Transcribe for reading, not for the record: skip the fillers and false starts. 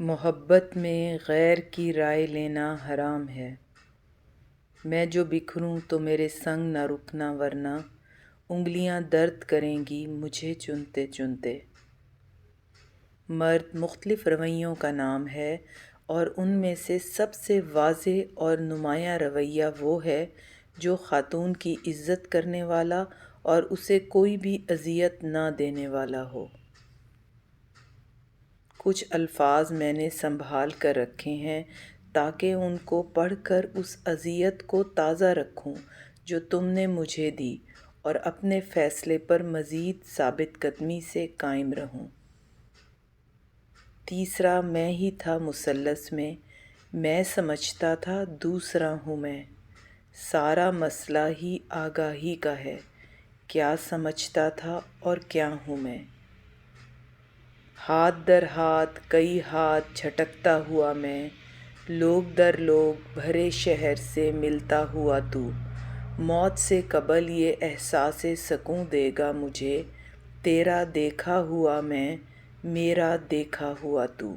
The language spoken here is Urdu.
محبت میں غیر کی رائے لینا حرام ہے۔ میں جو بکھروں تو میرے سنگ نہ رکنا، ورنہ انگلیاں درد کریں گی مجھے چنتے چنتے۔ مرد مختلف رویوں کا نام ہے، اور ان میں سے سب سے واضح اور نمایاں رویہ وہ ہے جو خاتون کی عزت کرنے والا اور اسے کوئی بھی اذیت نہ دینے والا ہو۔ کچھ الفاظ میں نے سنبھال کر رکھے ہیں تاکہ ان کو پڑھ کر اس اذیت کو تازہ رکھوں جو تم نے مجھے دی، اور اپنے فیصلے پر مزید ثابت قدمی سے قائم رہوں۔ تیسرا میں ہی تھا مثلث میں سمجھتا تھا دوسرا ہوں میں۔ سارا مسئلہ ہی آگاہی کا ہے، کیا سمجھتا تھا اور کیا ہوں میں۔ ہاتھ در ہاتھ کئی ہاتھ جھٹکتا ہوا میں، لوگ در لوگ بھرے شہر سے ملتا ہوا تو، موت سے قبل یہ احساس سکوں دے گا مجھے، تیرا دیکھا ہوا میں، میرا دیکھا ہوا تو۔